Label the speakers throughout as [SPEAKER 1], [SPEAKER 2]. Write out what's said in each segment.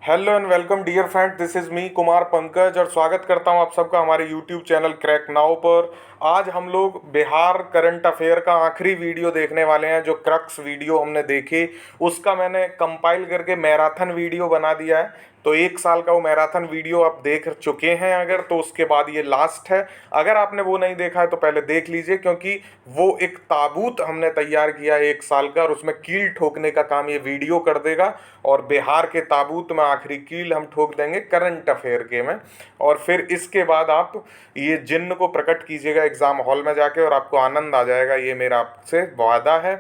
[SPEAKER 1] Hello and welcome dear friend, this is me Kumar Pankaj और स्वागत करता हूं आप सबका हमारे यूट्यूब चैनल क्रैक नाउ पर। आज हम लोग बिहार करंट अफेयर का आखिरी वीडियो देखने वाले हैं। जो क्रक्स वीडियो हमने देखे उसका मैंने कंपाइल करके मैराथन वीडियो बना दिया है। तो 1 साल का वो मैराथन वीडियो आप देख चुके हैं अगर, तो उसके बाद ये लास्ट है। अगर आपने वो नहीं देखा है तो पहले देख लीजिए, क्योंकि वो एक ताबूत हमने तैयार किया है 1 साल का और उसमें कील ठोकने का काम ये वीडियो कर देगा। और बिहार के ताबूत में आखिरी कील हम ठोक देंगे करंट अफेयर के में। और फिर इसके बाद आप ये जिन्न को प्रकट कीजिएगा एग्जाम हॉल में जाके और आपको आनंद आ जाएगा, ये मेरा आपसे वादा है।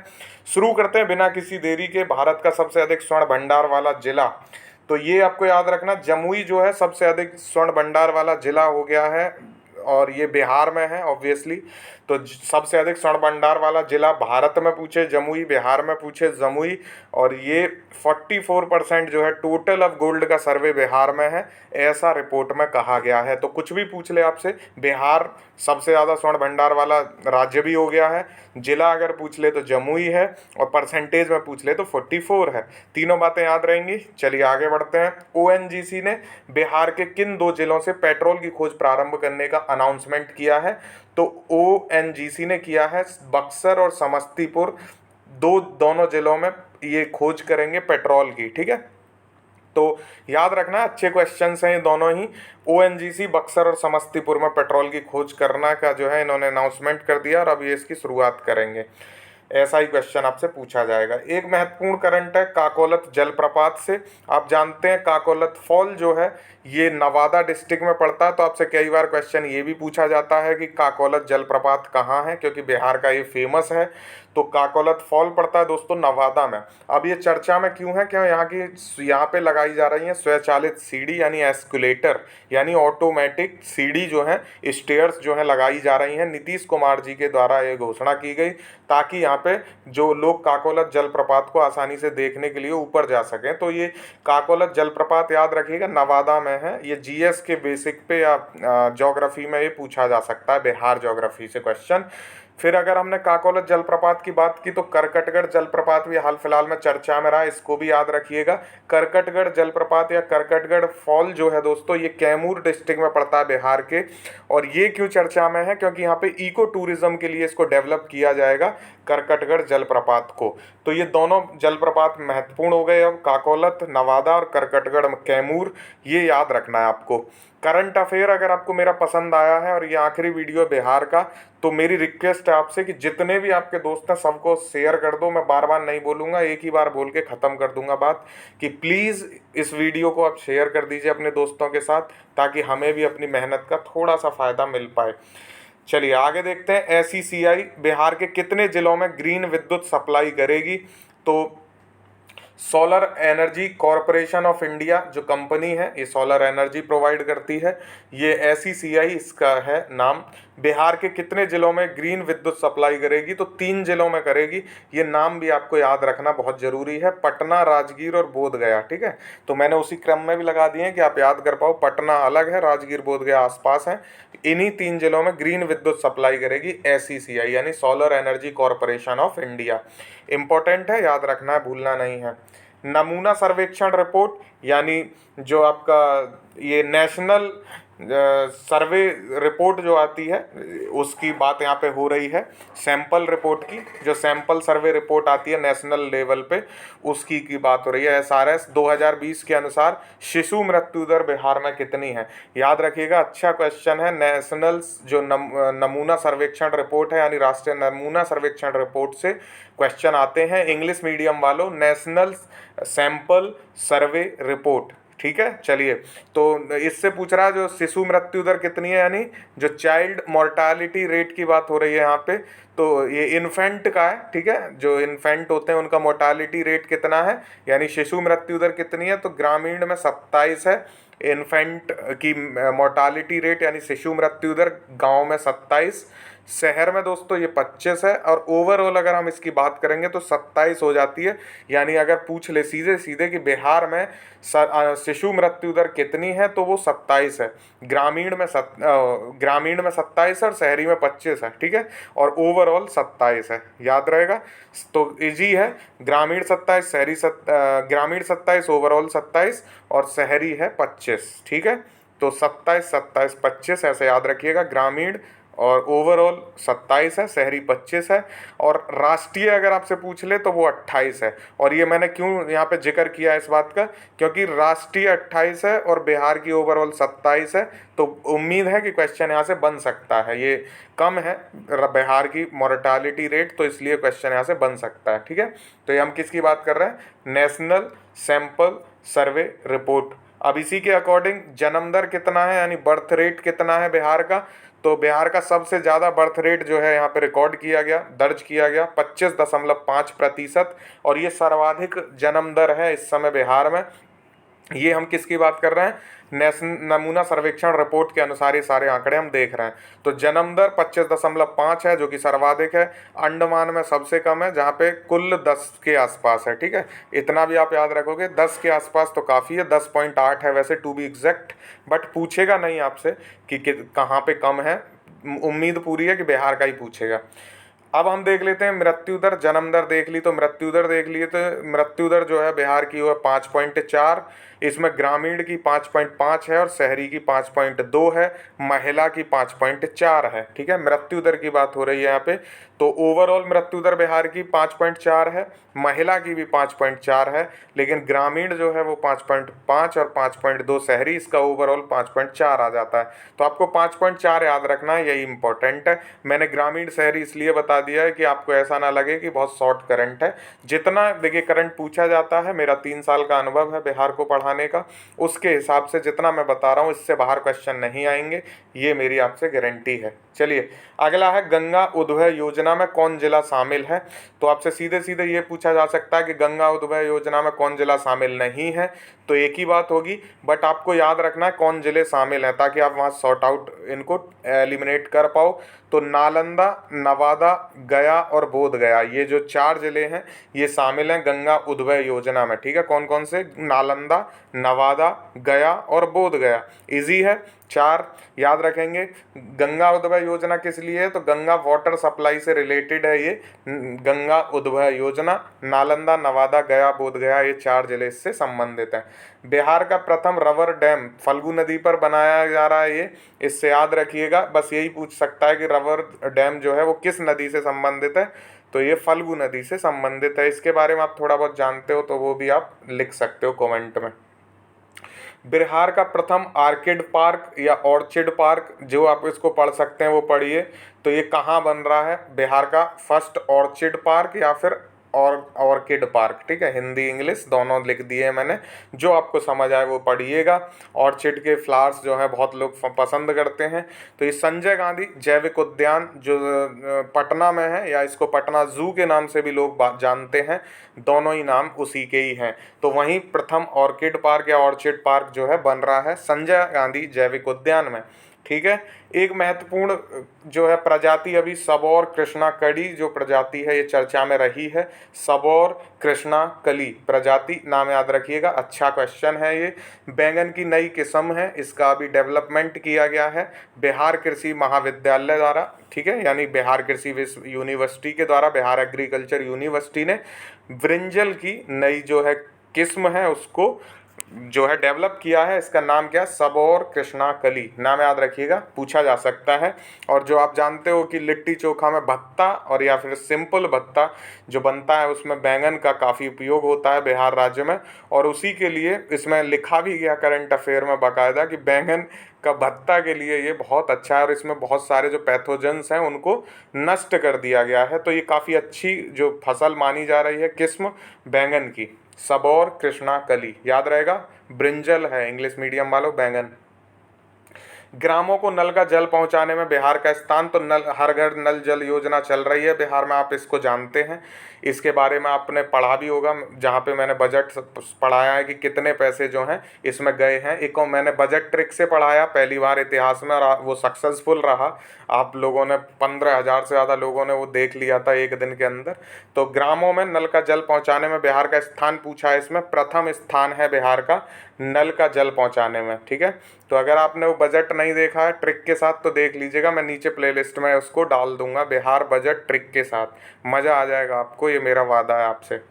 [SPEAKER 1] शुरू करते हैं बिना किसी देरी के। भारत का सबसे अधिक स्वर्ण भंडार वाला जिला, तो ये आपको याद रखना, जमुई जो है सबसे अधिक स्वर्ण भंडार वाला जिला हो गया है और ये बिहार में है ऑब्वियसली। तो सबसे अधिक स्वर्ण भंडार वाला जिला भारत में पूछे जमुई, बिहार में पूछे जमुई। और ये 44% जो है टोटल ऑफ गोल्ड का सर्वे बिहार में है, ऐसा रिपोर्ट में कहा गया है। तो कुछ भी पूछ ले आपसे, बिहार सबसे ज़्यादा स्वर्ण भंडार वाला राज्य भी हो गया है, जिला अगर पूछ ले तो जमुई है, और परसेंटेज में पूछ ले तो 44 है। तीनों बातें याद रहेंगी। चलिए आगे बढ़ते हैं। ओएनजीसी ने बिहार के किन 2 जिलों से पेट्रोल की खोज प्रारंभ करने का अनाउंसमेंट किया है? तो ओएनजीसी ने किया है बक्सर और समस्तीपुर, दोनों जिलों में ये खोज करेंगे पेट्रोल की। ठीक है, तो याद रखना, अच्छे क्वेश्चंस हैं ये दोनों ही। ओएनजीसी बक्सर और समस्तीपुर में पेट्रोल की खोज करना का जो है इन्होंने अनाउंसमेंट कर दिया और अब ये इसकी शुरुआत करेंगे। ऐसा ही क्वेश्चन आपसे पूछा जाएगा। एक महत्वपूर्ण करंट है काकोलत जलप्रपात से। आप जानते हैं काकोलत फॉल जो है ये नवादा डिस्ट्रिक्ट में पड़ता है। तो आपसे कई बार क्वेश्चन ये भी पूछा जाता है कि काकोलत जलप्रपात कहाँ है, क्योंकि बिहार का ये फेमस है। तो काकोलत फॉल पड़ता है दोस्तों नवादा में। अब ये चर्चा में क्यों है? क्यों यहाँ पे लगाई जा रही है स्वचालित सीढ़ी यानी एस्कुलेटर, यानी ऑटोमेटिक सीढ़ी जो है, स्टेयर्स जो है लगाई जा रही हैं। नीतीश कुमार जी के द्वारा ये घोषणा की गई ताकि यहाँ पे जो लोग काकोलत जलप्रपात को आसानी से देखने के लिए ऊपर जा सकें। तो ये काकोलत जलप्रपात याद रखिएगा नवादा में है। ये जीएस के बेसिक पे या ज्योग्राफी में ये पूछा जा सकता है, बिहार ज्योग्राफी से क्वेश्चन। फिर अगर हमने काकोलत जलप्रपात की बात की तो करकटगढ़ जलप्रपात भी हाल फिलहाल में चर्चा में रहा, इसको भी याद रखिएगा। करकटगढ़ जलप्रपात या करकटगढ़ फॉल जो है दोस्तों ये कैमूर डिस्ट्रिक्ट में पड़ता है बिहार के। और ये क्यों चर्चा में है? क्योंकि यहाँ पे इको टूरिज्म के लिए इसको डेवलप किया जाएगा, करकटगढ़ जलप्रपात को। तो ये दोनों जलप्रपात महत्वपूर्ण हो गए। अब काकोलत नवादा और करकटगढ़ कैमूर, ये याद रखना है आपको। करंट अफेयर अगर आपको मेरा पसंद आया है और ये आखिरी वीडियो बिहार का, तो मेरी रिक्वेस्ट है आपसे कि जितने भी आपके दोस्त हैं सबको शेयर कर दो। मैं बार बार नहीं बोलूँगा, एक ही बार बोल के ख़त्म कर दूंगा बात, कि प्लीज़ इस वीडियो को आप शेयर कर दीजिए अपने दोस्तों के साथ, ताकि हमें भी अपनी मेहनत का थोड़ा सा फ़ायदा मिल पाए। चलिए आगे देखते हैं। एसईसीआई बिहार के कितने जिलों में ग्रीन विद्युत सप्लाई करेगी? तो solar energy corporation of India जो कंपनी है ये सोलर एनर्जी प्रोवाइड करती है, ये एसईसीआई इसका है नाम। बिहार के कितने जिलों में ग्रीन विद्युत सप्लाई करेगी? तो 3 जिलों में करेगी। ये नाम भी आपको याद रखना बहुत ज़रूरी है, पटना, राजगीर और बोधगया। ठीक है, तो मैंने उसी क्रम में भी लगा दिए हैं कि आप याद कर पाओ। पटना अलग है, राजगीर बोधगया आसपास है। इन्हीं 3 जिलों में ग्रीन विद्युत सप्लाई करेगी एसईसीआई यानी solar energy corporation of India. Important है, याद रखना है, भूलना नहीं है। नमूना सर्वेक्षण रिपोर्ट यानी जो आपका ये नेशनल सर्वे रिपोर्ट जो आती है उसकी बात यहाँ पे हो रही है। सैंपल रिपोर्ट की, जो सैंपल सर्वे रिपोर्ट आती है नेशनल लेवल पे, उसकी बात हो रही है। एसआरएस 2020 के अनुसार शिशु मृत्यु दर बिहार में कितनी है? याद रखिएगा, अच्छा क्वेश्चन है। नेशनल जो नमूना सर्वेक्षण रिपोर्ट है यानी राष्ट्रीय नमूना सर्वेक्षण रिपोर्ट से क्वेश्चन आते हैं इंग्लिश मीडियम वालों, नेशनल सैंपल सर्वे रिपोर्ट। ठीक है, चलिए, तो इससे पूछ रहा है जो शिशु मृत्यु दर कितनी है, यानी जो चाइल्ड मोर्टालिटी रेट की बात हो रही है यहाँ पे। तो ये इन्फेंट का है। ठीक है, जो इन्फेंट होते हैं उनका मोर्टालिटी रेट कितना है, यानी शिशु मृत्यु दर कितनी है? तो ग्रामीण में 27 है इन्फेंट की मोर्टालिटी रेट यानी शिशु मृत्यु दर, गाँव में 27। शहर में दोस्तों ये 25 है, और ओवरऑल अगर हम इसकी बात करेंगे तो 27 हो जाती है। यानी अगर पूछ ले सीधे सीधे कि बिहार में शिशु मृत्यु दर कितनी है, तो वो 27 है। ग्रामीण में 27 है और शहरी में 25 है, ठीक है, और ओवरऑल 27 है, याद रहेगा। तो इजी है, ग्रामीण 27, ग्रामीण 27, ओवरऑल 27 और शहरी है 25, ठीक है। तो 27, 27, 25 ऐसे याद रखिएगा। ग्रामीण और ओवरऑल 27 है, शहरी 25 है, और राष्ट्रीय अगर आपसे पूछ ले तो वो 28 है। और ये मैंने क्यों यहाँ पे जिक्र किया इस बात का, क्योंकि राष्ट्रीय 28 है और बिहार की ओवरऑल 27 है, तो उम्मीद है कि क्वेश्चन यहाँ से बन सकता है। ये कम है बिहार की मोर्टालिटी रेट, तो इसलिए क्वेश्चन यहाँ से बन सकता है, ठीक है। तो ये हम किसकी बात कर रहे हैं, नेशनल सैंपल सर्वे रिपोर्ट। अब इसी के अकॉर्डिंग जन्म दर कितना है, यानी बर्थ रेट कितना है बिहार का, तो बिहार का सबसे ज़्यादा बर्थ रेट जो है यहाँ पे रिकॉर्ड किया गया, दर्ज किया गया 25.5%, और ये सर्वाधिक जन्म दर है इस समय बिहार में। ये हम किसकी बात कर रहे हैं, नेशनल नमूना सर्वेक्षण रिपोर्ट के अनुसार ये सारे आंकड़े हम देख रहे हैं। तो जन्म दर 25.5 है, जो कि सर्वाधिक है। अंडमान में सबसे कम है, जहाँ पे कुल 10 के आसपास है, ठीक है। इतना भी आप याद रखोगे, 10 के आसपास तो काफ़ी है, 10.8 है वैसे टू बी एग्जैक्ट, बट पूछेगा नहीं आपसे कि कहाँ पे कम है। उम्मीद पूरी है कि बिहार का ही पूछेगा। अब हम देख लेते हैं मृत्यु दर। जन्म दर देख ली, तो मृत्यु दर देख लिए, तो मृत्यु दर जो है बिहार की वो है 5.4। इसमें ग्रामीण की 5.5 है और शहरी की 5.2 है, महिला की 5.4 है, ठीक है। मृत्यु दर की बात हो रही है यहाँ पे। तो ओवरऑल मृत्यु दर बिहार की 5.4 है, महिला की भी 5.4 है, लेकिन ग्रामीण जो है वो 5.5 और 5.2 शहरी, इसका ओवरऑल 5.4 आ जाता है। तो आपको 5.4 याद रखना है, यही इंपॉर्टेंट है। मैंने ग्रामीण शहरी इसलिए बता दिया है कि आपको ऐसा ना लगे कि बहुत शॉर्ट करंट है। जितना देखिए करंट पूछा जाता है, मेरा 3 साल का अनुभव है बिहार को पढ़ाने का, उसके हिसाब से जितना मैं बता रहा हूँ इससे बाहर क्वेश्चन नहीं आएंगे, ये मेरी आपसे गारंटी है। चलिए अगला है, गंगा उद्वह योजना में कौन जिला शामिल है। तो आपसे सीधे सीधे ये पूछा जा सकता है कि गंगा उद्वह योजना में कौन जिला शामिल नहीं है, तो एक ही बात होगी, बट आपको याद रखना है कौन जिले शामिल हैं, ताकि आप वहाँ सॉर्ट आउट इनको एलिमिनेट कर पाओ। तो नालंदा, नवादा, गया और बोध गया, ये जो 4 जिले हैं ये शामिल हैं गंगा उद्वह योजना में, ठीक है। कौन कौन से, नालंदा, नवादा, गया और बोध गया। इजी है, 4 याद रखेंगे। गंगा उद्वह योजना किस लिए है, तो गंगा वाटर सप्लाई से रिलेटेड है ये गंगा उद्वह योजना। नालंदा, नवादा, गया, बोध गया, ये 4 जिले इससे संबंधित हैं। बिहार का प्रथम रबर डैम फल्गु नदी पर बनाया जा रहा है, ये इससे याद रखिएगा। बस यही पूछ सकता है कि रबर डैम जो है वो किस नदी से संबंधित है, तो ये फल्गु नदी से संबंधित है। इसके बारे में आप थोड़ा बहुत जानते हो तो वो भी आप लिख सकते हो कमेंट में। बिहार का प्रथम आर्किड पार्क या ऑर्चिड पार्क, जो आप इसको पढ़ सकते हैं वो पढ़िए। तो ये कहाँ बन रहा है, बिहार का फर्स्ट ऑर्चिड पार्क या फिर ऑर्किड पार्क, ठीक है। हिंदी इंग्लिश दोनों लिख दिए हैं मैंने, जो आपको समझ आए वो पढ़िएगा। ऑर्चिड के फ्लावर्स जो हैं बहुत लोग पसंद करते हैं। तो ये संजय गांधी जैविक उद्यान जो पटना में है, या इसको पटना जू के नाम से भी लोग जानते हैं, दोनों ही नाम उसी के ही हैं। तो वहीं प्रथम ऑर्किड पार्क या ऑर्चिड पार्क जो है बन रहा है संजय गांधी जैविक उद्यान में, ठीक है। एक महत्वपूर्ण जो है प्रजाति अभी सबौर कृष्णा कली जो प्रजाति है ये चर्चा में रही है। सबौर कृष्णा कली प्रजाति, नाम याद रखिएगा, अच्छा क्वेश्चन है ये। बैंगन की नई किस्म है, इसका अभी डेवलपमेंट किया गया है बिहार कृषि महाविद्यालय द्वारा, ठीक है, यानी बिहार कृषि यूनिवर्सिटी के द्वारा, बिहार एग्रीकल्चर यूनिवर्सिटी ने ब्रिंजल की नई जो है किस्म है उसको जो है डेवलप किया है। इसका नाम क्या है, सबौर कृष्णा कली, नाम याद रखिएगा, पूछा जा सकता है। और जो आप जानते हो कि लिट्टी चोखा में भत्ता और या फिर सिंपल भत्ता जो बनता है उसमें बैंगन का काफ़ी उपयोग होता है बिहार राज्य में, और उसी के लिए इसमें लिखा भी गया करंट अफेयर में बाकायदा कि बैंगन का भत्ता के लिए ये बहुत अच्छा है और इसमें बहुत सारे जो पैथोजेंस हैं उनको नष्ट कर दिया गया है। तो ये काफ़ी अच्छी जो फसल मानी जा रही है किस्म बैंगन की, सबौर कृष्णा कली, याद रहेगा। ब्रिंजल है इंग्लिश मीडियम वालों, बैंगन। ग्रामों को नल का जल पहुंचाने में बिहार का स्थान, तो नल हर घर नल जल योजना चल रही है बिहार में, आप इसको जानते हैं। इसके बारे में आपने पढ़ा भी होगा, जहाँ पे मैंने बजट पढ़ाया है कि कितने पैसे जो हैं इसमें गए हैं। एक और मैंने बजट ट्रिक से पढ़ाया पहली बार इतिहास में, और वो सक्सेसफुल रहा। आप लोगों ने 15,000 से ज़्यादा लोगों ने वो देख लिया था एक दिन के अंदर। तो ग्रामों में नल का जल पहुंचाने में बिहार का स्थान पूछा है, इसमें प्रथम स्थान है बिहार का नल का जल पहुंचाने में। ठीक है, तो अगर आपने वो बजट नहीं देखा है ट्रिक के साथ तो देख लीजिएगा, मैं नीचे प्लेलिस्ट में उसको डाल दूंगा, बिहार बजट ट्रिक के साथ। मज़ा आ जाएगा आपको, ये मेरा वादा है आपसे।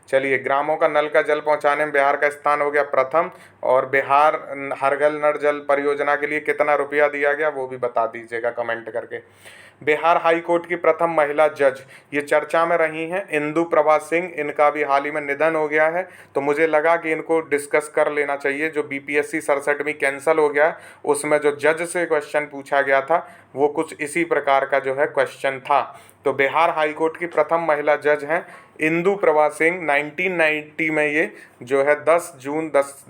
[SPEAKER 1] चलिए, ग्रामों का नल का जल पहुंचाने में बिहार का स्थान हो गया प्रथम। और बिहार हर घर नल जल परियोजना के लिए कितना रुपया दिया गया वो भी बता दीजिएगा कमेंट करके। बिहार हाई कोर्ट की प्रथम महिला जज, ये चर्चा में रही हैं, इंदु प्रभा सिंह। इनका भी हाल ही में निधन हो गया है, तो मुझे लगा कि इनको डिस्कस कर लेना चाहिए। जो बीपीएससी 67 कैंसिल हो गया, उसमें जो जज से क्वेश्चन पूछा गया था वो कुछ इसी प्रकार का जो है क्वेश्चन था। तो बिहार हाई कोर्ट की प्रथम महिला जज हैं इंदु प्रभा सिंह। 1990 में ये जो है 10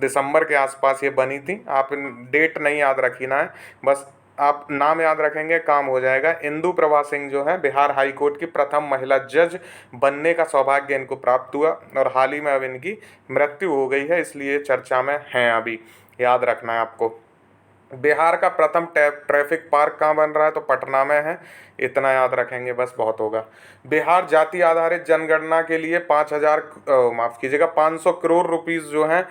[SPEAKER 1] दिसंबर के आसपास ये बनी थी। आप डेट नहीं याद रखी ना है, बस आप नाम याद रखेंगे काम हो जाएगा। इंदु प्रभा सिंह जो है बिहार हाई कोर्ट की प्रथम महिला जज बनने का सौभाग्य इनको प्राप्त हुआ, और हाल ही में अब इनकी मृत्यु हो गई है, इसलिए चर्चा में हैं अभी, याद रखना है आपको। बिहार का प्रथम ट्रैफिक पार्क कहाँ बन रहा है, तो पटना में है। इतना याद रखेंगे बस बहुत होगा। बिहार जाति आधारित जनगणना के लिए 500 करोड़ रुपीस जो हैं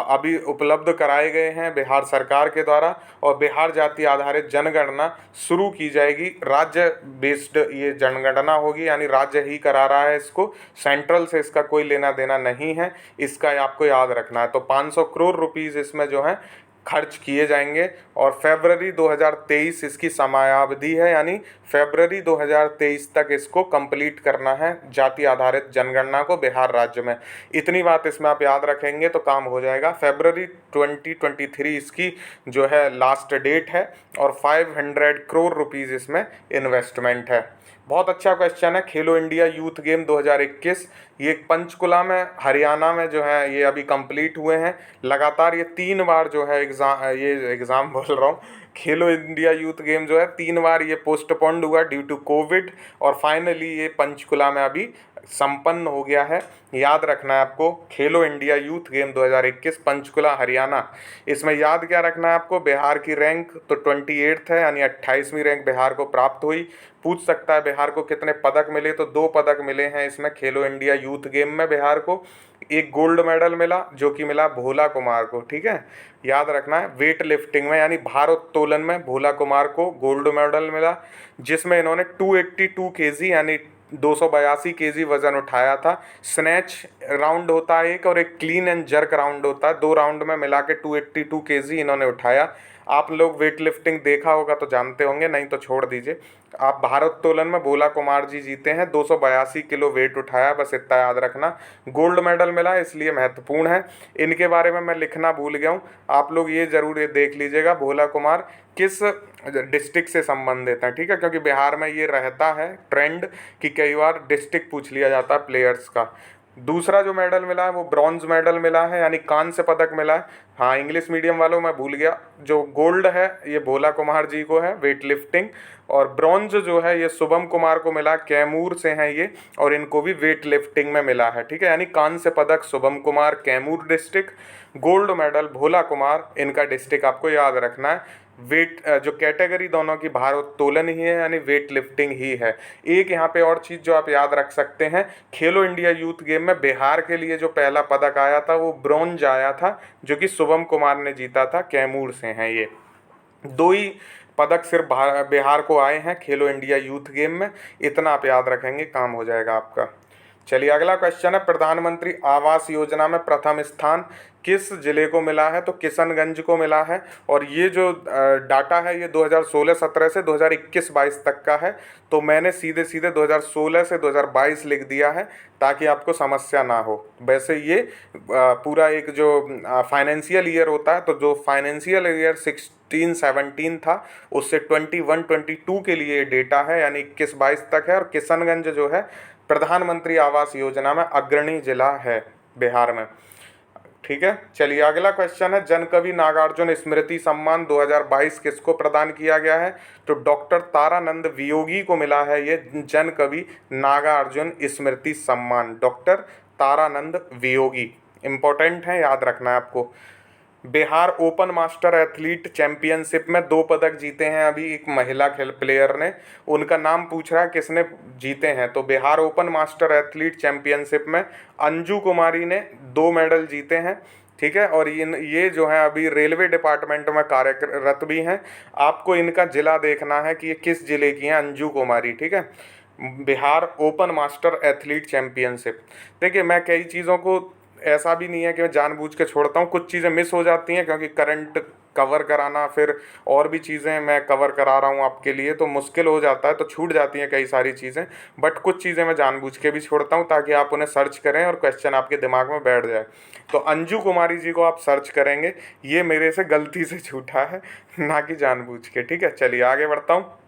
[SPEAKER 1] अभी उपलब्ध कराए गए हैं बिहार सरकार के द्वारा। और बिहार जाति आधारित जनगणना शुरू की जाएगी, राज्य बेस्ड ये जनगणना होगी, यानी राज्य ही करा रहा है इसको, सेंट्रल से इसका कोई लेना देना नहीं है। इसका आपको याद रखना है। तो 500 करोड़ रुपीस इसमें जो है खर्च किए जाएंगे। और फरवरी 2023 इसकी समयावधि है, यानी फरवरी 2023 तक इसको कंप्लीट करना है, जाति आधारित जनगणना को बिहार राज्य में। इतनी बात इसमें आप याद रखेंगे तो काम हो जाएगा। फरवरी 2023 इसकी जो है लास्ट डेट है, और 500 करोड़ रुपीज़ इसमें इन्वेस्टमेंट है। बहुत अच्छा क्वेश्चन है। खेलो इंडिया यूथ गेम 2021, ये पंचकुला में हरियाणा में जो है ये अभी कंप्लीट हुए हैं। लगातार ये 3 बार जो है एग्ज़ाम बोल रहा हूँ, खेलो इंडिया यूथ गेम जो है 3 बार ये पोस्टपोन्ड हुआ ड्यू टू कोविड, और फाइनली ये पंचकुला में अभी संपन्न हो गया है। याद रखना है आपको, खेलो India youth game 2021 Panchkula Haryana. इसमें याद क्या रखना है आपको, बिहार की रैंक तो 28 है, यानी 28वीं रैंक बिहार को प्राप्त हुई। पूछ सकता है बिहार को कितने पदक मिले, तो 2 पदक मिले हैं इसमें खेलो इंडिया यूथ गेम में बिहार को। एक गोल्ड मेडल मिला जो कि मिला भोला कुमार को। ठीक है, याद रखना है। वेट लिफ्टिंग में यानी भारोत्तोलन में भोला कुमार को गोल्ड मेडल मिला, जिसमें इन्होंने 282 केजी यानी 282 केजी वजन उठाया था। स्नैच राउंड होता है एक, और एक क्लीन एंड जर्क राउंड होता है, 2 राउंड में मिला के 282 केजी इन्होंने उठाया। आप लोग वेट लिफ्टिंग देखा होगा तो जानते होंगे, नहीं तो छोड़ दीजिए। आप भारोत्तोलन में भोला कुमार जी जीते हैं, 282 किलो वेट उठाया, बस इतना याद रखना। गोल्ड मेडल मिला इसलिए महत्वपूर्ण है। इनके बारे में मैं लिखना भूल गया हूँ, आप लोग ये ज़रूर ये देख लीजिएगा भोला कुमार किस डिस्ट्रिक्ट से संबंधित है। ठीक है, क्योंकि बिहार में ये रहता है ट्रेंड कि कई बार डिस्ट्रिक्ट पूछ लिया जाता है प्लेयर्स का। दूसरा जो मेडल मिला है वो ब्रॉन्ज मेडल मिला है, यानी कांस्य पदक मिला है। हाँ, इंग्लिश मीडियम वालों मैं भूल गया, जो गोल्ड है ये भोला कुमार जी को है वेट लिफ्टिंग, और ब्रॉन्ज जो है ये शुभम कुमार को मिला, कैमूर से हैं ये, और इनको भी वेट लिफ्टिंग में मिला है। ठीक है, यानी कांस्य पदक Shubham Kumar Kaimur district, gold medal Bhola Kumar, इनका डिस्ट्रिक्ट आपको याद रखना है। वेट जो कैटेगरी दोनों की भारोत्तोलन ही है, यानी वेट लिफ्टिंग ही है। एक यहाँ पे और चीज़ जो आप याद रख सकते हैं, खेलो इंडिया यूथ गेम में बिहार के लिए जो पहला पदक आया था वो ब्रॉन्ज आया था, जो कि शुभम कुमार ने जीता था, कैमूर से हैं ये। 2 ही पदक सिर्फ बिहार को आए हैं खेलो इंडिया यूथ गेम में, इतना आप याद रखेंगे काम हो जाएगा आपका। चलिए, अगला क्वेश्चन है, प्रधानमंत्री आवास योजना में प्रथम स्थान किस जिले को मिला है, तो किशनगंज को मिला है। और ये जो डाटा है ये 2016-17 से 2021-22 तक का है, तो मैंने सीधे सीधे 2016 से 2022 लिख दिया है ताकि आपको समस्या ना हो। वैसे ये पूरा एक जो फाइनेंशियल ईयर होता है, तो जो फाइनेंशियल ईयर 16-17 था उससे 21-22 के लिए डेटा है, यानी 21-22 तक है। और किशनगंज जो है प्रधानमंत्री आवास योजना में अग्रणी जिला है बिहार में। ठीक है। चलिए अगला क्वेश्चन है, जन कवि नागार्जुन स्मृति सम्मान 2022 किसको प्रदान किया गया है? तो डॉक्टर तारानंद वियोगी को मिला है ये जन कवि नागार्जुन स्मृति सम्मान, डॉक्टर तारानंद वियोगी। इंपॉर्टेंट है, याद रखना है आपको। Bihar open master athlete championship में 2 पदक जीते हैं अभी एक महिला खेल प्लेयर ने, उनका नाम पूछ रहा है किसने जीते हैं। तो Bihar open master athlete championship में अंजू कुमारी ने 2 मेडल जीते हैं, ठीक है। और ये जो है अभी रेलवे डिपार्टमेंट में कार्यरत भी हैं। आपको इनका जिला देखना है कि ये किस जिले की हैं, अंजू कुमारी, ठीक है। Bihar open master athlete championship. देखिए मैं कई चीज़ों को, ऐसा भी नहीं है कि मैं जानबूझ के छोड़ता हूँ, कुछ चीज़ें मिस हो जाती हैं क्योंकि करंट कवर कराना, फिर और भी चीज़ें मैं कवर करा रहा हूँ आपके लिए, तो मुश्किल हो जाता है, तो छूट जाती हैं कई सारी चीज़ें। बट कुछ चीज़ें मैं जानबूझ के भी छोड़ता हूँ ताकि आप उन्हें सर्च करें और क्वेश्चन आपके दिमाग में बैठ जाए। तो अंजू कुमारी जी को आप सर्च करेंगे, ये मेरे से गलती से छूटा है, ना कि जानबूझ के, ठीक है। चलिए आगे बढ़ता हूँ।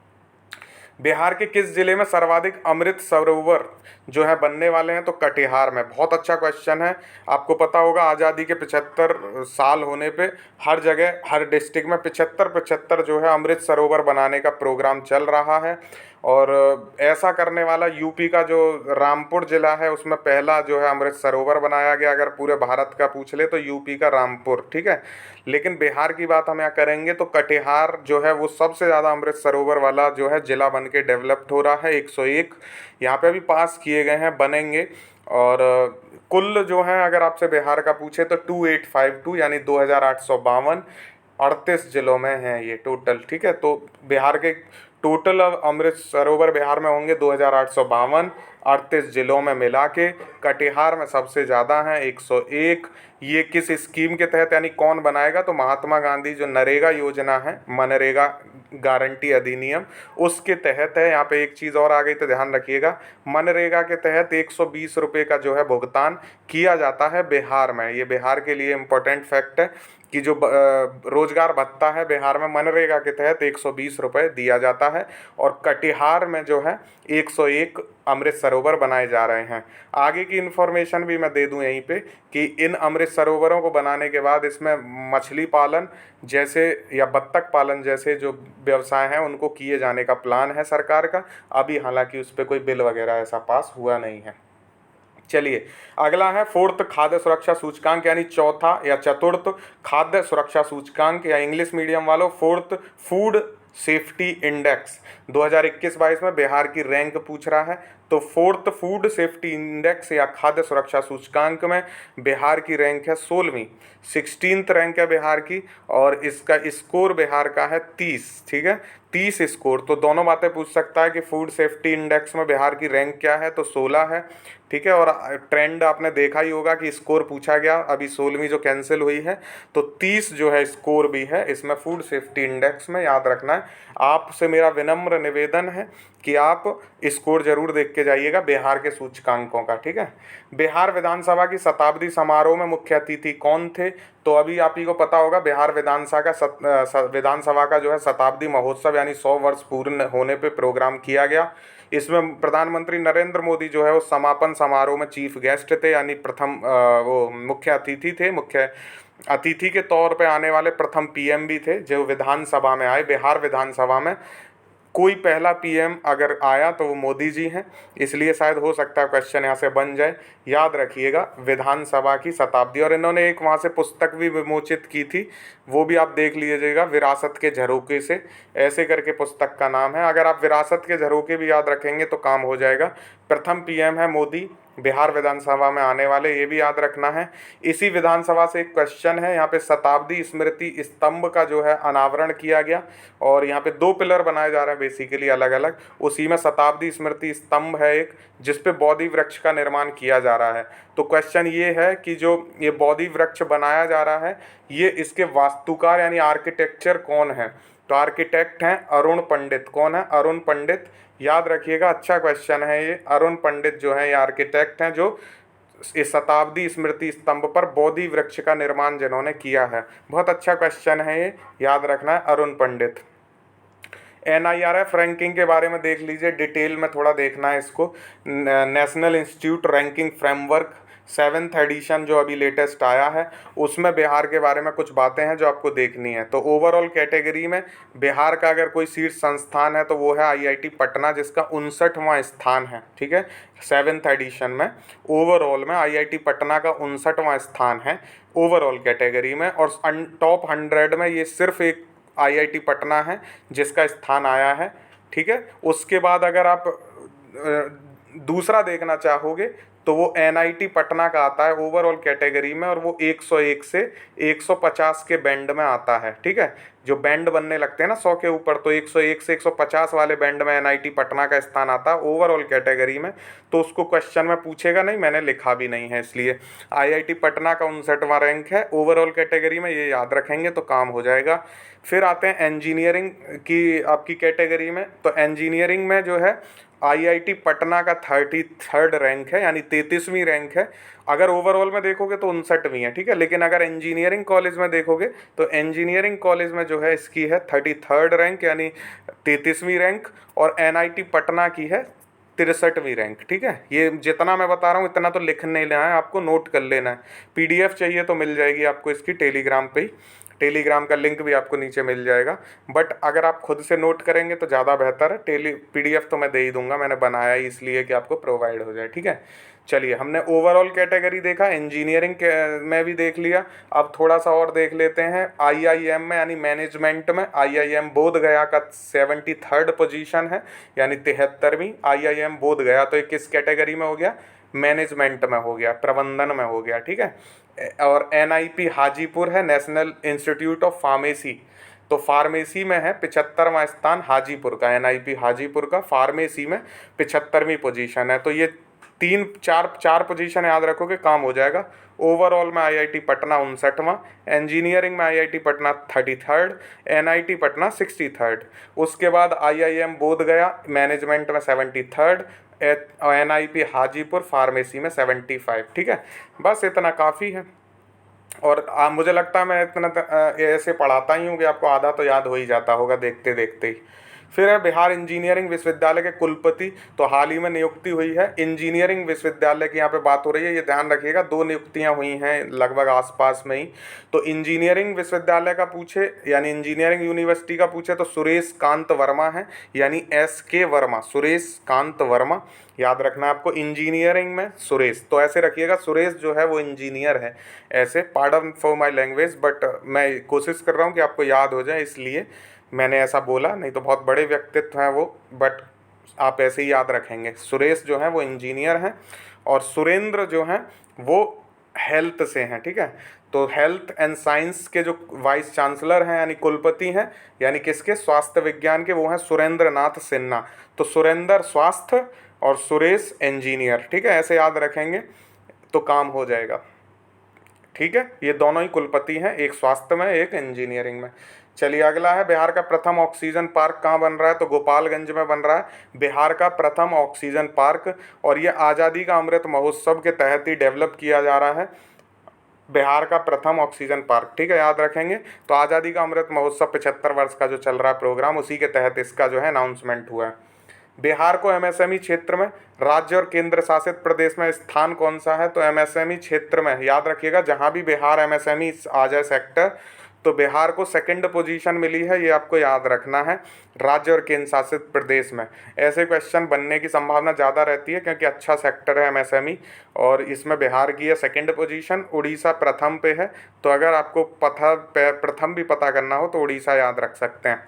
[SPEAKER 1] बिहार के किस जिले में सर्वाधिक अमृत सरोवर जो है बनने वाले हैं? तो कटिहार में। बहुत अच्छा क्वेश्चन है। आपको पता होगा आज़ादी के 75 साल होने पे हर जगह, हर डिस्ट्रिक्ट में 75 जो है अमृत सरोवर बनाने का प्रोग्राम चल रहा है। और ऐसा करने वाला यूपी का जो रामपुर जिला है, उसमें पहला जो है अमृत सरोवर बनाया गया। अगर पूरे भारत का पूछ ले तो यूपी का रामपुर, ठीक है। लेकिन बिहार की बात हम यहाँ करेंगे तो कटिहार जो है वो सबसे ज़्यादा अमृत सरोवर वाला जो है जिला बन के डेवलप्ड हो रहा है। 101 यहाँ पे अभी पास किए गए हैं, बनेंगे। और कुल जो है अगर आपसे बिहार का पूछे तो 2852 यानी 2852 38 जिलों में हैं ये टोटल, ठीक है। तो बिहार के टोटल अमृत सरोवर बिहार में होंगे 2852, 38 जिलों में मिला के। कटिहार में सबसे ज़्यादा हैं 101। ये किस स्कीम के तहत, यानी कौन बनाएगा? तो महात्मा गांधी जो नरेगा योजना है, मनरेगा गारंटी अधिनियम, उसके तहत है। यहाँ पे एक चीज़ और आ गई तो ध्यान रखिएगा, मनरेगा के तहत 120 रुपये का जो है भुगतान किया जाता है बिहार में। ये बिहार के लिए इम्पोर्टेंट फैक्ट है कि जो रोजगार भत्ता है बिहार में मनरेगा के तहत 120 रुपये दिया जाता है। और कटिहार में जो है 101 अमृत सरोवर बनाए जा रहे हैं। आगे की इन्फॉर्मेशन भी मैं दे दूं यहीं पे कि इन अमृत सरोवरों को बनाने के बाद इसमें मछली पालन जैसे या बत्तख पालन जैसे जो व्यवसाय हैं उनको किए जाने का प्लान है सरकार का। अभी हालांकि उस पर कोई बिल वगैरह ऐसा पास हुआ नहीं है। चलिए अगला है 4th खाद्य सुरक्षा सूचकांक, यानी चौथा या चतुर्थ खाद्य सुरक्षा सूचकांक, या इंग्लिश मीडियम वालों 4th फूड सेफ्टी इंडेक्स। 2021-22 में बिहार की रैंक पूछ रहा है। तो 4th फूड सेफ्टी इंडेक्स या खाद्य सुरक्षा सूचकांक में बिहार की रैंक है 16वीं, 16th रैंक है बिहार की। और इसका स्कोर बिहार का है 30, ठीक है, 30 स्कोर। तो दोनों बातें पूछ सकता है कि फूड सेफ्टी इंडेक्स में बिहार की रैंक क्या है, तो 16 है, ठीक है। और ट्रेंड आपने देखा ही होगा कि स्कोर पूछा गया, अभी 16वीं जो कैंसिल हुई है, तो 30 जो है स्कोर भी है इसमें फूड सेफ्टी इंडेक्स में, याद रखना है। आपसे मेरा विनम्र निवेदन है कि आप स्कोर जरूर देख के जाइएगा बिहार के सूचकांकों का, ठीक है। बिहार विधानसभा की शताब्दी समारोह में मुख्य अतिथि कौन थे? तो अभी आप ही को पता होगा बिहार विधानसभा का जो है शताब्दी महोत्सव यानी 100 वर्ष पूर्ण होने पे प्रोग्राम किया गया। इसमें प्रधानमंत्री नरेंद्र मोदी जो है वो समापन समारोह में चीफ गेस्ट थे, यानी प्रथम वो मुख्य अतिथि थे। मुख्य अतिथि के तौर पे आने वाले प्रथम पीएम भी थे जो विधानसभा में आए। बिहार विधानसभा में कोई पहला पीएम अगर आया तो वो मोदी जी हैं, इसलिए शायद हो सकता है क्वेश्चन यहाँ से बन जाए। याद रखिएगा विधानसभा की शताब्दी। और इन्होंने एक वहाँ से पुस्तक भी विमोचित की थी, वो भी आप देख लीजिएगा, विरासत के झरोके से, ऐसे करके पुस्तक का नाम है। अगर आप विरासत के झरोके भी याद रखेंगे तो काम हो जाएगा। प्रथम पीएम है मोदी बिहार विधानसभा में आने वाले, ये भी याद रखना है। इसी विधानसभा से एक क्वेश्चन है, यहाँ पे शताब्दी स्मृति स्तंभ का जो है अनावरण किया गया। और यहाँ पे 2 पिलर बनाए जा रहे हैं बेसिकली अलग अलग, उसी में शताब्दी स्मृति स्तंभ है एक, जिसपे बोधि वृक्ष का निर्माण किया जा रहा है। तो क्वेश्चन ये है कि जो ये बोधि वृक्ष बनाया जा रहा है, ये इसके वास्तुकार यानी आर्किटेक्चर कौन है? तो आर्किटेक्ट हैं अरुण पंडित। कौन है? अरुण पंडित। याद रखिएगा, अच्छा क्वेश्चन है ये। अरुण पंडित जो है ये आर्किटेक्ट हैं जो इस शताब्दी स्मृति स्तंभ पर बोधि वृक्ष का निर्माण जिन्होंने किया है। बहुत अच्छा क्वेश्चन है ये, याद रखना है, अरुण पंडित। NIRF रैंकिंग के बारे में देख लीजिए, डिटेल में थोड़ा देखना है इसको। National institute ranking framework 7th edition जो अभी लेटेस्ट आया है, उसमें बिहार के बारे में कुछ बातें हैं जो आपको देखनी है। तो ओवरऑल कैटेगरी में बिहार का अगर कोई शीर्ष संस्थान है तो वो है आईआईटी पटना, जिसका 59वां स्थान है। ठीक है, 7th एडिशन में ओवरऑल में आईआईटी पटना का 59वां स्थान है ओवरऑल कैटेगरी में। और टॉप 100 में ये सिर्फ एक आईआईटी पटना है जिसका स्थान आया है। ठीक है, उसके बाद अगर आप दूसरा देखना चाहोगे तो वो एनआईटी पटना का आता है ओवरऑल कैटेगरी में, और वो 101 से 150 के बैंड में आता है। ठीक है, जो बैंड बनने लगते हैं ना 100 के ऊपर, तो 101 से 150 वाले बैंड में एनआईटी पटना का स्थान आता है ओवरऑल कैटेगरी में। तो उसको क्वेश्चन में पूछेगा नहीं, मैंने लिखा भी नहीं है, इसलिए आईआईटी पटना का 59वां रैंक है ओवरऑल कैटेगरी में, ये याद रखेंगे तो काम हो जाएगा। फिर आते हैं इंजीनियरिंग की आपकी कैटेगरी में। तो इंजीनियरिंग में जो है आईआईटी पटना का 33rd रैंक है, यानी 33वीं रैंक है। अगर ओवरऑल में देखोगे तो 59वीं है। ठीक है, लेकिन अगर इंजीनियरिंग कॉलेज में देखोगे तो इंजीनियरिंग कॉलेज में जो है इसकी है 33rd रैंक, यानी 33वीं रैंक, और एनआईटी पटना की है 63वीं रैंक। ठीक है, ये जितना मैं बता रहा हूँ इतना तो लिखने लेना है, आपको नोट कर लेना है। पीडीएफ चाहिए तो मिल जाएगी आपको इसकी टेलीग्राम पे ही, टेलीग्राम का लिंक भी आपको नीचे मिल जाएगा। बट अगर आप खुद से नोट करेंगे तो ज़्यादा बेहतर है। पीडीएफ तो मैं दे ही दूंगा, मैंने बनाया ही इसलिए कि आपको प्रोवाइड हो जाए। ठीक है, चलिए हमने ओवरऑल कैटेगरी देखा, इंजीनियरिंग में भी देख लिया। अब थोड़ा सा और देख लेते हैं आईआईएम में, यानी मैनेजमेंट में। आईआईएम बोध गया का 73rd पोजीशन है, यानी 73वीं आईआईएम बोध गया। तो ये किस कैटेगरी में हो गया? मैनेजमेंट में हो गया, प्रबंधन में हो गया। ठीक है, और एनआईपी हाजीपुर है, नेशनल इंस्टीट्यूट ऑफ फार्मेसी। तो फार्मेसी में है 75वां स्थान हाजीपुर का, एनआईपी हाजीपुर का फार्मेसी में 75वीं पोजीशन है। तो ये चार पोजीशन याद रखोगे, काम हो जाएगा। ओवरऑल में आईआईटी पटना 59वां, इंजीनियरिंग में IIT Patna 33rd, NIT Patna 63rd। उसके बाद आईआईएम बोध गया मैनेजमेंट में 73rd, एनआईपी हाजीपुर फार्मेसी में 75। ठीक है, बस इतना काफ़ी है। और मुझे लगता है मैं इतना ऐसे पढ़ाता ही हूँ कि आपको आधा तो याद हो ही जाता होगा देखते देखते ही। फिर है बिहार इंजीनियरिंग विश्वविद्यालय के कुलपति। तो हाल ही में नियुक्ति हुई है इंजीनियरिंग विश्वविद्यालय की, यहाँ पे बात हो रही है, ये ध्यान रखिएगा। 2 नियुक्तियाँ हुई हैं लगभग आसपास में ही। तो इंजीनियरिंग विश्वविद्यालय का पूछे, यानी इंजीनियरिंग यूनिवर्सिटी का पूछे तो सुरेश कांत वर्मा है, यानी SK वर्मा, सुरेश कांत वर्मा याद रखना है आपको। इंजीनियरिंग में सुरेश, तो ऐसे रखिएगा, सुरेश जो है वो इंजीनियर है। ऐसे, pardon for my language, but मैं कोशिश कर रहा हूँ कि आपको याद हो जाए, इसलिए मैंने ऐसा बोला, नहीं तो बहुत बड़े व्यक्तित्व हैं वो, बट आप ऐसे ही याद रखेंगे। सुरेश जो है वो इंजीनियर हैं, और सुरेंद्र जो हैं वो हेल्थ से हैं। ठीक है, तो हेल्थ एंड साइंस के जो वाइस चांसलर हैं यानी कुलपति हैं, यानी किसके? स्वास्थ्य विज्ञान के, वो हैं सुरेंद्र नाथ सिन्हा। तो सुरेंद्र स्वास्थ्य और सुरेश इंजीनियर। ठीक है, ऐसे याद रखेंगे तो काम हो जाएगा। ठीक है, ये दोनों ही कुलपति हैं, एक स्वास्थ्य में एक इंजीनियरिंग में। चलिए अगला है, बिहार का प्रथम ऑक्सीजन पार्क कहाँ बन रहा है? तो गोपालगंज में बन रहा है बिहार का प्रथम ऑक्सीजन पार्क, और ये आज़ादी का अमृत महोत्सव के तहत ही डेवलप किया जा रहा है, बिहार का प्रथम ऑक्सीजन पार्क। ठीक है, याद रखेंगे। तो आज़ादी का अमृत महोत्सव 75 वर्ष का जो चल रहा है प्रोग्राम, उसी के तहत इसका जो है अनाउंसमेंट हुआ है। बिहार को एमएसएमई क्षेत्र में राज्य और केंद्र शासित प्रदेश में स्थान कौन सा है? तो एमएसएमई क्षेत्र में याद रखिएगा, जहाँ भी बिहार एमएसएमई आ जाए सेक्टर, तो बिहार को 2nd पोजीशन मिली है, ये आपको याद रखना है, राज्य और केंद्र शासित प्रदेश में। ऐसे क्वेश्चन बनने की संभावना ज़्यादा रहती है क्योंकि अच्छा सेक्टर है एमएसएमई, और इसमें बिहार की है 2nd पोजीशन, उड़ीसा प्रथम पे है। तो अगर आपको प्रथम भी पता करना हो तो उड़ीसा याद रख सकते हैं।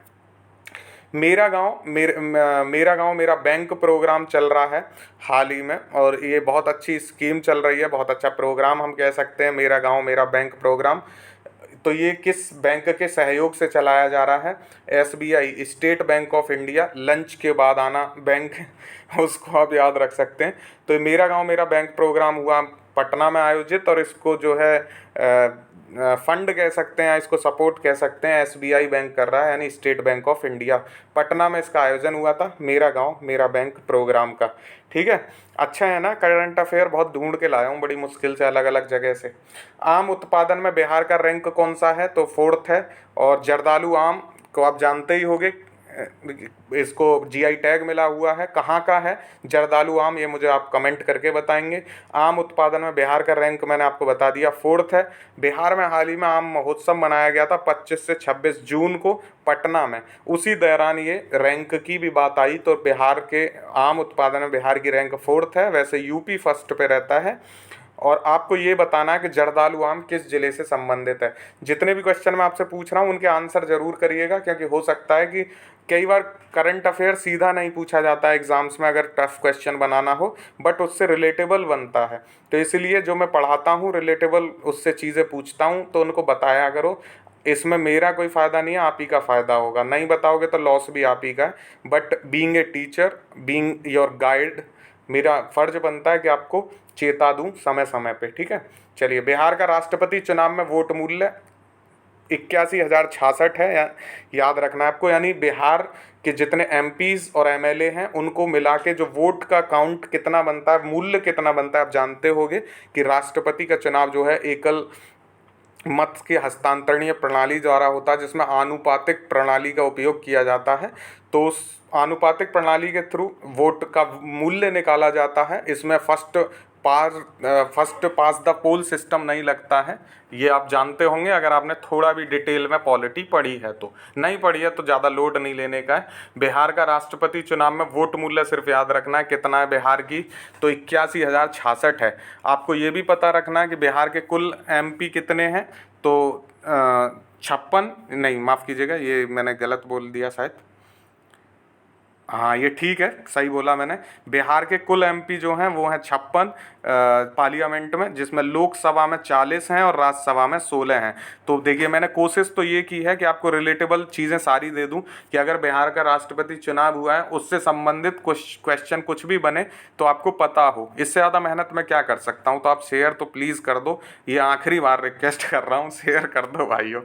[SPEAKER 1] मेरा गांव मेरा बैंक प्रोग्राम चल रहा है हाल ही में, और ये बहुत अच्छी स्कीम चल रही है, बहुत अच्छा प्रोग्राम हम कह सकते हैं, मेरा गांव मेरा बैंक प्रोग्राम। तो ये किस बैंक के सहयोग से चलाया जा रहा है? SBI, state bank of India, lunch के बाद आना बैंक उसको आप याद रख सकते हैं। तो मेरा गांव मेरा बैंक प्रोग्राम हुआ पटना में आयोजित, और इसको जो है फंड कह सकते हैं, इसको सपोर्ट कह सकते हैं, SBI बैंक कर रहा है, यानी state bank of India. Patna में इसका आयोजन हुआ था मेरा गांव मेरा बैंक प्रोग्राम का। ठीक है, अच्छा है ना, करंट अफेयर बहुत ढूंढ के लाया हूँ बड़ी मुश्किल से, अलग अलग जगह से। आम उत्पादन में बिहार का रैंक कौन सा है? तो 4th है। और जर्दालू आम को आप जानते ही होंगे, इसको जीआई टैग मिला हुआ है, कहाँ का है जर्दालू आम, ये मुझे आप कमेंट करके बताएंगे। आम उत्पादन में बिहार का रैंक मैंने आपको बता दिया 4th है। बिहार में हाल ही में आम महोत्सव मनाया गया था 25 से 26 जून को पटना में, उसी दौरान ये रैंक की भी बात आई, तो बिहार के आम उत्पादन में बिहार की रैंक 4th है। वैसे यूपी फर्स्ट पे रहता है। और आपको ये बताना है कि जर्दालू आम किस जिले से संबंधित है। जितने भी क्वेश्चन मैं आपसे पूछ रहा हूँ उनके आंसर जरूर करिएगा, क्योंकि हो सकता है कि कई बार करंट अफेयर सीधा नहीं पूछा जाता है एग्जाम्स में अगर टफ क्वेश्चन बनाना हो, बट उससे रिलेटेबल बनता है। तो इसलिए जो मैं पढ़ाता हूँ रिलेटेबल उससे चीज़ें पूछता हूँ, तो उनको बताया करो। इसमें मेरा कोई फ़ायदा नहीं है, आप ही का फ़ायदा होगा। नहीं बताओगे तो लॉस भी आप ही का है। But being a teacher, being your guide, मेरा फ़र्ज बनता है कि आपको चेता दूं समय समय पे, ठीक है। चलिए, बिहार का राष्ट्रपति चुनाव में वोट मूल्य 81,066 है, याद रखना है आपको। यानी बिहार के जितने एमपीज और एमएलए हैं उनको मिला के जो वोट का काउंट कितना बनता है, मूल्य कितना बनता है, आप जानते होंगे कि राष्ट्रपति का चुनाव जो है एकल मत के हस्तांतरणीय प्रणाली द्वारा होता है, जिसमें आनुपातिक प्रणाली का उपयोग किया जाता है। तो उस आनुपातिक प्रणाली के थ्रू वोट का मूल्य निकाला जाता है। इसमें फर्स्ट पास द पोल सिस्टम नहीं लगता है, ये आप जानते होंगे अगर आपने थोड़ा भी डिटेल में पॉलिटी पढ़ी है। तो नहीं पढ़ी है तो ज़्यादा लोड नहीं लेने का है। बिहार का राष्ट्रपति चुनाव में वोट मूल्य सिर्फ याद रखना है कितना है बिहार की, तो 81,066 है। आपको ये भी पता रखना है कि बिहार के कुल एमपी कितने हैं, तो 56 नहीं, माफ़ कीजिएगा, ये मैंने गलत बोल दिया शायद। हाँ, ये ठीक है, सही बोला मैंने। बिहार के कुल एमपी जो हैं वो हैं 56 पार्लियामेंट में, जिसमें लोकसभा में 40 हैं और राज्यसभा में 16 हैं। तो देखिए, मैंने कोशिश तो ये की है कि आपको रिलेटेबल चीज़ें सारी दे दूं कि अगर बिहार का राष्ट्रपति चुनाव हुआ है उससे संबंधित कुछ क्वेश्चन कुछ भी बने तो आपको पता हो। इससे ज़्यादा मेहनत मैं क्या कर सकता हूँ। तो आप शेयर तो प्लीज़ कर दो, ये आखिरी बार रिक्वेस्ट कर रहा हूँ, शेयर कर दो भाइयों।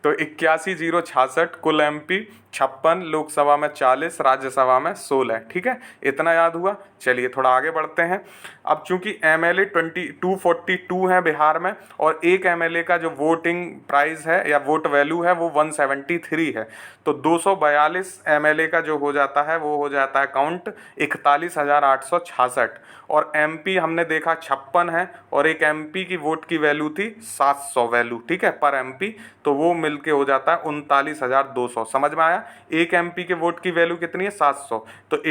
[SPEAKER 1] तो 81,066 कुल एमपी, 56 लोकसभा में 40, राज्यसभा में 16, ठीक है। इतना याद हुआ। चलिए थोड़ा आगे बढ़ते हैं। अब चूंकि एमएलए 242 है बिहार में, और एक एमएलए का जो वोटिंग प्राइस है या वोट वैल्यू है वो 173 है, तो 242 एमएलए का जो हो जाता है वो हो जाता है काउंट 41,866। और एमपी हमने देखा 56 है, और एक एमपी की वोट की वैल्यू थी 700 वैल्यू, ठीक है, पर एमपी, तो वो मिलके हो जाता है 39,200। समझ में आया? एक एमपी के वोट की वैल्यू कितनी है? 700, तो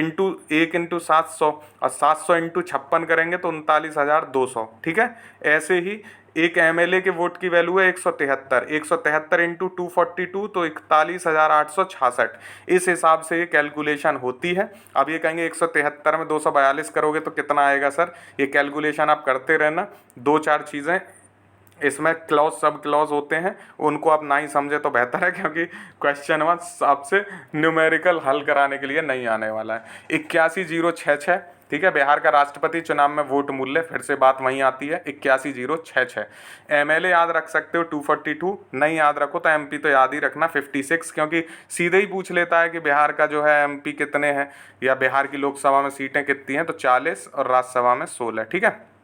[SPEAKER 1] एक इंटू 700, और 700 इंटू 56 करेंगे तो 39,200, ठीक है। ऐसे ही एक एमएलए के वोट की वैल्यू है 173, 173 इंटू 242 तो 41,866। इस हिसाब से ये कैलकुलेशन होती है। अब ये कहेंगे 173 में 242 करोगे तो कितना आएगा सर? ये कैलकुलेशन आप करते रहना। 2-4 चीज़ें इसमें क्लॉज सब क्लॉज होते हैं, उनको आप ना ही समझे तो बेहतर है, क्योंकि क्वेश्चन आपसे न्यूमेरिकल हल कराने के लिए नहीं आने वाला है। 81,066, ठीक है। बिहार का राष्ट्रपति चुनाव में वोट मूल्य, फिर से बात वहीं आती है, 81,066। एमएलए याद रख सकते हो 242, नहीं याद रखो तो एमपी तो याद ही रखना 56, क्योंकि सीधे ही पूछ लेता है कि बिहार का जो है एमपी कितने हैं, या बिहार की लोकसभा में सीटें कितनी हैं, तो 40 और राज्यसभा में 16, ठीक है।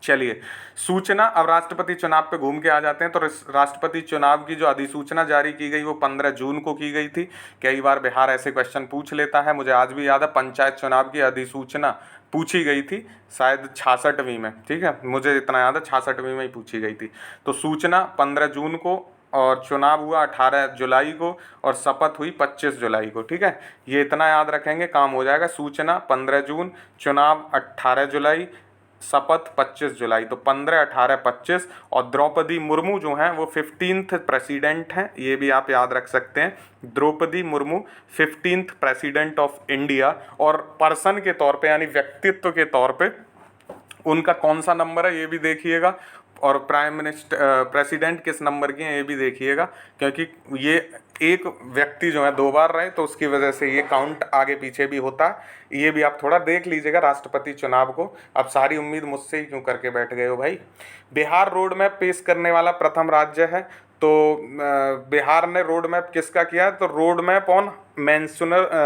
[SPEAKER 1] चलिए, सूचना, अब राष्ट्रपति चुनाव पे घूम के आ जाते हैं। तो राष्ट्रपति चुनाव की जो अधिसूचना जारी की गई वो 15 जून को की गई थी। कई बार बिहार ऐसे क्वेश्चन पूछ लेता है, मुझे आज भी याद है पंचायत चुनाव की अधिसूचना पूछी गई थी शायद 66वीं में, ठीक है, मुझे इतना याद है 66वीं में ही पूछी गई थी। तो सूचना 15 जून को, और चुनाव हुआ 18 जुलाई को, और शपथ हुई 25 जुलाई को, ठीक है। ये इतना याद रखेंगे, काम हो जाएगा। सूचना 15 जून, चुनाव 18 जुलाई, शपथ 25 जुलाई, तो 15, 18, 25। और द्रौपदी मुर्मू जो हैं वो 15th प्रेसिडेंट हैं, ये भी आप याद रख सकते हैं। Draupadi Murmu 15th president of India, और पर्सन के तौर पे यानी व्यक्तित्व के तौर पे उनका कौन सा नंबर है ये भी देखिएगा, और प्राइम मिनिस्टर प्रेसिडेंट किस नंबर की हैं ये भी देखिएगा, क्योंकि ये एक व्यक्ति जो है 2 बार रहे तो उसकी वजह से ये काउंट आगे पीछे भी होता है। ये भी आप थोड़ा देख लीजिएगा राष्ट्रपति चुनाव को। अब सारी उम्मीद मुझसे ही क्यों करके बैठ गए हो भाई? बिहार रोड मैप पेश करने वाला प्रथम राज्य है। तो बिहार ने रोड मैप किसका किया है? तो रोड मैप ऑन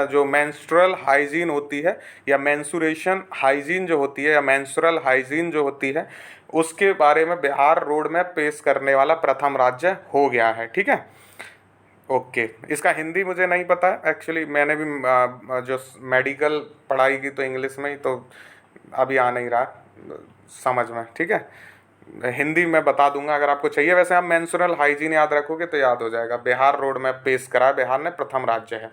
[SPEAKER 1] जो मेंस्ट्रुअल हाइजीन होती है, या मेंसुरेशन हाइजीन जो होती है, या मेंस्ट्रुअल हाइजीन जो होती है, उसके बारे में बिहार रोड मैप पेश करने वाला प्रथम राज्य हो गया है, ठीक है। ओके, इसका हिंदी मुझे नहीं पता है एक्चुअली। मैंने भी जो मेडिकल पढ़ाई की तो इंग्लिश में ही, तो अभी आ नहीं रहा समझ में, ठीक है। हिंदी मैं बता दूंगा अगर आपको चाहिए। वैसे आप मेंस्ट्रुअल हाइजीन याद रखोगे तो याद हो जाएगा। बिहार रोड मैप पेश करा, बिहार ने प्रथम राज्य है।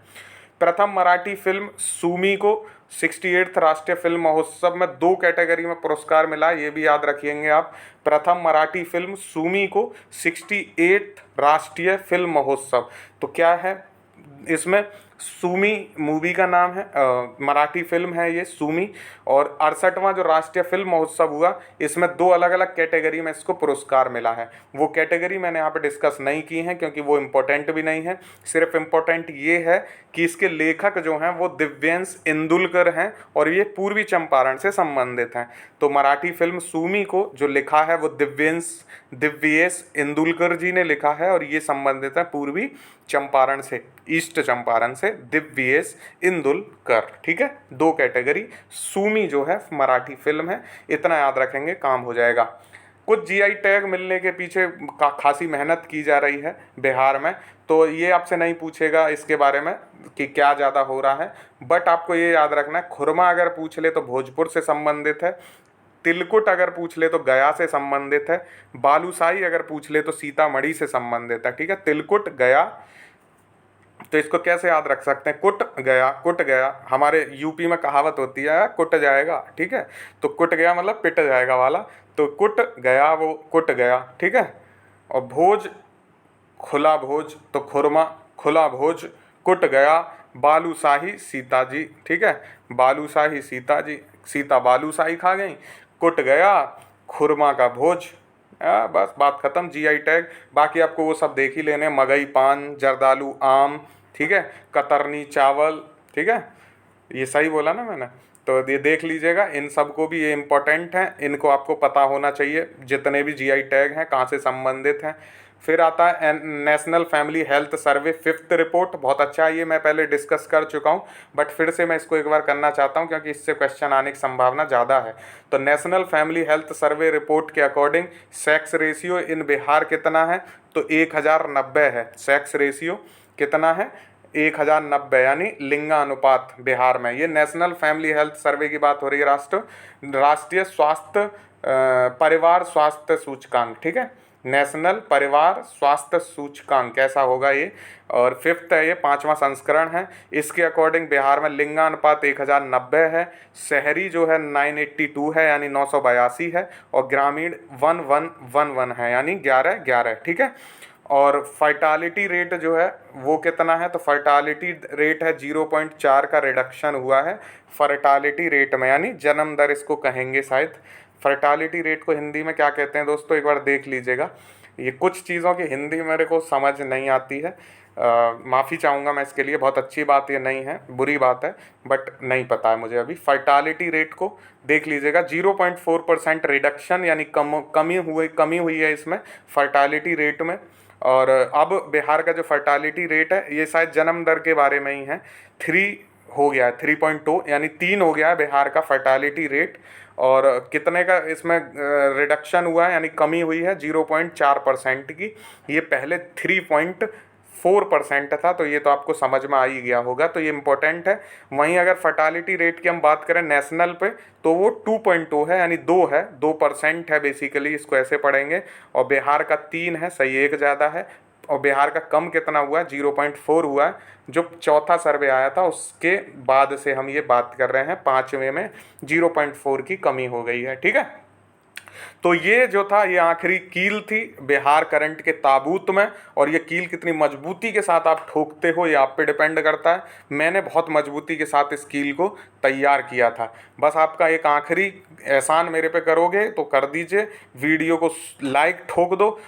[SPEAKER 1] प्रथम मराठी फिल्म सूमी को 68th राष्ट्रीय फिल्म महोत्सव में 2 कैटेगरी में पुरस्कार मिला, ये भी याद रखिएंगे आप। प्रथम मराठी फिल्म सूमी को 68th राष्ट्रीय फिल्म महोत्सव, तो क्या है इसमें, सूमी मूवी का नाम है, मराठी फिल्म है ये सूमी। और 68वां जो राष्ट्रीय फिल्म महोत्सव हुआ, इसमें 2 अलग अलग कैटेगरी में इसको पुरस्कार मिला है। वो कैटेगरी मैंने यहाँ पे डिस्कस नहीं की हैं क्योंकि वो इम्पोर्टेंट भी नहीं है। सिर्फ इम्पोर्टेंट ये है कि इसके लेखक जो हैं वो दिव्येश इंदुलकर हैं और ये पूर्वी चंपारण से संबंधित हैं। तो मराठी फिल्म सूमी को जो लिखा है वो दिव्येश इंदुलकर जी ने लिखा है और ये संबंधित है पूर्वी चंपारण से, ईस्ट चंपारण से, दिव्येश इंदुलकर, ठीक है। 2 कैटेगरी, सूमी जो है मराठी फिल्म है, इतना याद रखेंगे काम हो जाएगा। कुछ जीआई टैग मिलने के पीछे खासी मेहनत की जा रही है बिहार में, तो ये आपसे नहीं पूछेगा इसके बारे में कि क्या ज़्यादा हो रहा है, बट आपको ये याद रखना है, खुरमा अगर पूछ ले तो भोजपुर से संबंधित है, तिलकुट अगर पूछ ले तो गया से संबंधित है, बालूशाही अगर पूछ ले तो सीतामढ़ी से संबंधित है, ठीक है। तिलकुट, गया, तो इसको कैसे याद रख सकते हैं, कुट गया। हमारे यूपी में कहावत होती है कुट जाएगा, ठीक है, तो कुट गया मतलब पिट जाएगा वाला, तो कुट गया वो कुट गया, ठीक है। और भोज, खुला भोज, तो खुरमा, खुला भोज, कुट गया, बालूशाही सीता जी, ठीक है, बालूशाही सीता जी, सीता बालूशाही खा गई, कुट गया, खुरमा का भोज, बस बात खत्म। जीआई टैग बाकी आपको वो सब देख ही लेने, मगई पान, जर्दालू आम, ठीक है, कतरनी चावल, ठीक है, ये सही बोला ना मैंने, तो ये देख लीजिएगा। इन सब को भी ये इम्पोर्टेंट हैं, इनको आपको पता होना चाहिए जितने भी जीआई टैग हैं कहाँ से संबंधित हैं। फिर आता है नेशनल फैमिली हेल्थ सर्वे 5th रिपोर्ट, बहुत अच्छा है, ये मैं पहले डिस्कस कर चुका हूँ बट फिर से मैं इसको एक बार करना चाहता हूँ क्योंकि इससे क्वेश्चन आने की संभावना ज़्यादा है। तो national family health survey report के according sex ratio in Bihar कितना है, तो 1090 है। सेक्स रेशियो कितना है, 1090, यानी लिंगानुपात बिहार में। ये नेशनल फैमिली हेल्थ सर्वे की बात हो रही है, राष्ट्रीय स्वास्थ्य परिवार स्वास्थ्य सूचकांक, ठीक है, नेशनल परिवार स्वास्थ्य सूचकांक कैसा होगा ये। और 5th है ये, 5वां संस्करण है। इसके अकॉर्डिंग बिहार में लिंगानुपात 1090 है, शहरी जो है 982 है यानी 982 है, और ग्रामीण 1111 है यानी 1111, ठीक है। और फर्टालिटी रेट जो है वो कितना है, तो फर्टालिटी रेट है 0.4 का रिडक्शन हुआ है फर्टालिटी रेट में, यानी जन्म दर इसको कहेंगे शायद। फर्टालिटी रेट को हिंदी में क्या कहते हैं दोस्तों, एक बार देख लीजिएगा। ये कुछ चीज़ों की हिंदी मेरे को समझ नहीं आती है, माफ़ी चाहूँगा मैं इसके लिए। बहुत अच्छी बात ये नहीं है, बुरी बात है, बट नहीं पता है मुझे अभी। फर्टालिटी रेट को देख लीजिएगा, 0.4% रिडक्शन यानी कमी हुई है इसमें फर्टालिटी रेट में। और अब बिहार का जो फर्टालिटी रेट है ये शायद जन्म दर के बारे में ही है, 3 हो गया है, 3.2 यानी 3 हो गया है बिहार का फर्टालिटी रेट। और कितने का इसमें रिडक्शन हुआ है यानी कमी हुई है 0.4% की, ये पहले 3.4% था, तो ये तो आपको समझ में आ ही गया होगा, तो ये इम्पोर्टेंट है। वहीं अगर फर्टालिटी रेट की हम बात करें नेशनल पे तो वो 2.2 है यानी 2% है बेसिकली, इसको ऐसे पढ़ेंगे। और बिहार का 3 है, सही 1 ज़्यादा है। और बिहार का कम कितना हुआ है, 0.4 हुआ है। जो चौथा सर्वे आया था उसके बाद से हम ये बात कर रहे हैं, 5वें में 0.4 की कमी हो गई है, ठीक है। तो ये जो था ये आखिरी कील थी बिहार करंट के ताबूत में, और ये कील कितनी मजबूती के साथ आप ठोकते हो ये आप पे डिपेंड करता है। मैंने बहुत मजबूती के साथ इस कील को तैयार किया था। बस आपका एक आखिरी एहसान मेरे पे करोगे तो कर दीजिए, वीडियो को लाइक ठोक दो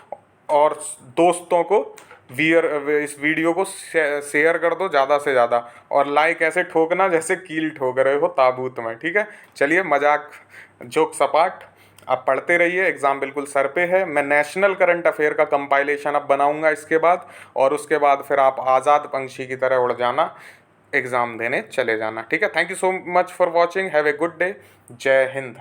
[SPEAKER 1] और दोस्तों को इस वीडियो को शेयर कर दो ज़्यादा से ज़्यादा, और लाइक ऐसे ठोकना जैसे कील ठोक रहे हो ताबूत में, ठीक है। चलिए, मजाक जोक सपाट, आप पढ़ते रहिए, एग्ज़ाम बिल्कुल सर पे है। मैं नेशनल करंट अफेयर का कंपाइलेशन अब बनाऊंगा इसके बाद, और उसके बाद फिर आप आज़ाद पंछी की तरह उड़ जाना, एग्ज़ाम देने चले जाना, ठीक है। Thank you so much for watching, have a good day, जय हिंद।